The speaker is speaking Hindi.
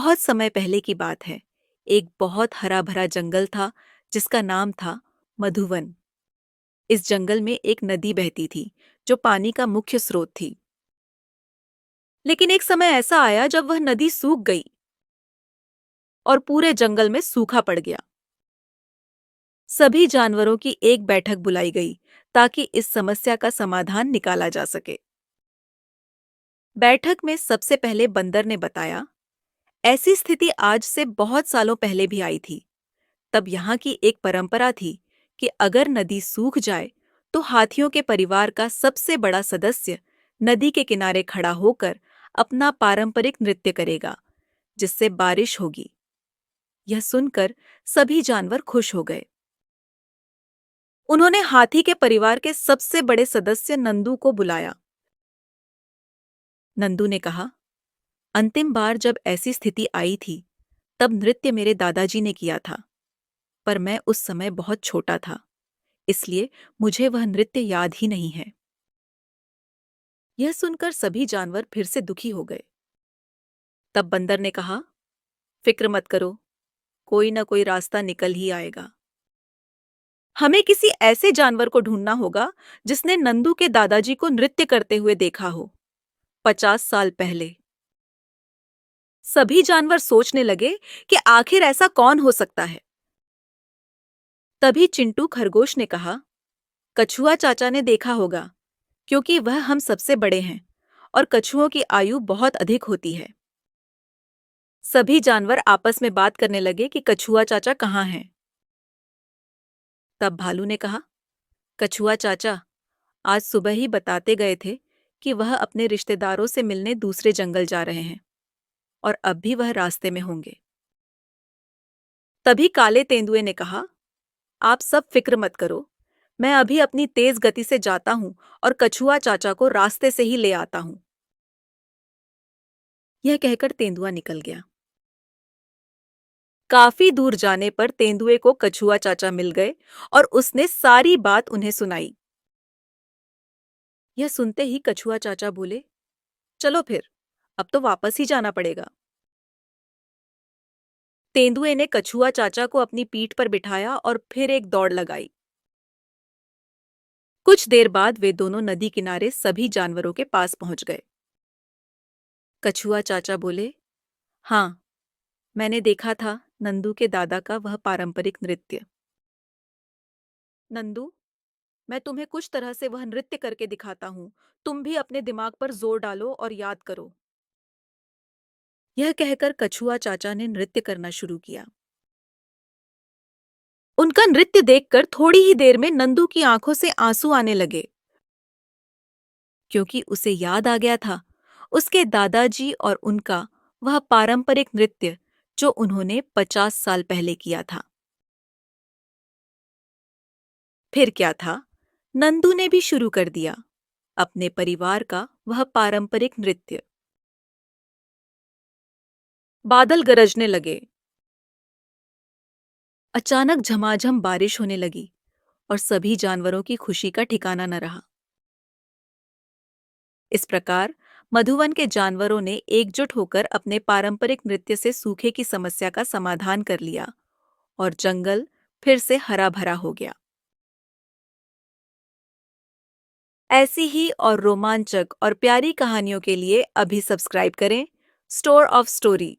बहुत समय पहले की बात है। एक बहुत हरा भरा जंगल था जिसका नाम था मधुवन। इस जंगल में एक नदी बहती थी जो पानी का मुख्य स्रोत थी। लेकिन एक समय ऐसा आया जब वह नदी सूख गई और पूरे जंगल में सूखा पड़ गया। सभी जानवरों की एक बैठक बुलाई गई ताकि इस समस्या का समाधान निकाला जा सके। बैठक में सबसे पहले बंदर ने बताया, ऐसी स्थिति आज से बहुत सालों पहले भी आई थी। तब यहाँ की एक परंपरा थी कि अगर नदी सूख जाए तो हाथियों के परिवार का सबसे बड़ा सदस्य नदी के किनारे खड़ा होकर अपना पारंपरिक नृत्य करेगा, जिससे बारिश होगी। यह सुनकर सभी जानवर खुश हो गए। उन्होंने हाथी के परिवार के सबसे बड़े सदस्य नंदू को बुलाया। नंदू ने कहा, अंतिम बार जब ऐसी स्थिति आई थी तब नृत्य मेरे दादाजी ने किया था, पर मैं उस समय बहुत छोटा था, इसलिए मुझे वह नृत्य याद ही नहीं है। यह सुनकर सभी जानवर फिर से दुखी हो गए। तब बंदर ने कहा, फिक्र मत करो, कोई ना कोई रास्ता निकल ही आएगा। हमें किसी ऐसे जानवर को ढूंढना होगा जिसने नंदू के दादाजी को नृत्य करते हुए देखा हो 50 साल पहले। सभी जानवर सोचने लगे कि आखिर ऐसा कौन हो सकता है। तभी चिंटू खरगोश ने कहा, कछुआ चाचा ने देखा होगा, क्योंकि वह हम सबसे बड़े हैं और कछुओं की आयु बहुत अधिक होती है। सभी जानवर आपस में बात करने लगे कि कछुआ चाचा कहाँ हैं। तब भालू ने कहा, कछुआ चाचा आज सुबह ही बताते गए थे कि वह अपने रिश्तेदारों से मिलने दूसरे जंगल जा रहे हैं और अब भी वह रास्ते में होंगे। तभी काले तेंदुए ने कहा, आप सब फिक्र मत करो, मैं अभी अपनी तेज गति से जाता हूं और कछुआ चाचा को रास्ते से ही ले आता हूं। यह कहकर तेंदुआ निकल गया। काफी दूर जाने पर तेंदुए को कछुआ चाचा मिल गए और उसने सारी बात उन्हें सुनाई। यह सुनते ही कछुआ चाचा बोले, चलो फिर, अब तो वापस ही जाना पड़ेगा। तेंदुए ने कछुआ चाचा को अपनी पीठ पर बिठाया और फिर एक दौड़ लगाई। कुछ देर बाद वे दोनों नदी किनारे सभी जानवरों के पास पहुंच गए। कछुआ चाचा बोले, हाँ, मैंने देखा था नंदू के दादा का वह पारंपरिक नृत्य। नंदू, मैं तुम्हें कुछ तरह से वह नृत्य करके दिखाता हूँ। तुम भी अपने दिमाग पर जोर डालो और याद करो। यह कहकर कछुआ चाचा ने नृत्य करना शुरू किया। उनका नृत्य देखकर थोड़ी ही देर में नंदू की आंखों से आंसू आने लगे, क्योंकि उसे याद आ गया था उसके दादाजी और उनका वह पारंपरिक नृत्य जो उन्होंने 50 साल पहले किया था। फिर क्या था, नंदू ने भी शुरू कर दिया अपने परिवार का वह पारंपरिक नृत्य। बादल गरजने लगे, अचानक झमाझम बारिश होने लगी और सभी जानवरों की खुशी का ठिकाना न रहा। इस प्रकार मधुवन के जानवरों ने एकजुट होकर अपने पारंपरिक नृत्य से सूखे की समस्या का समाधान कर लिया और जंगल फिर से हरा भरा हो गया। ऐसी ही और रोमांचक और प्यारी कहानियों के लिए अभी सब्सक्राइब करें स्टोर ऑफ स्टोरी।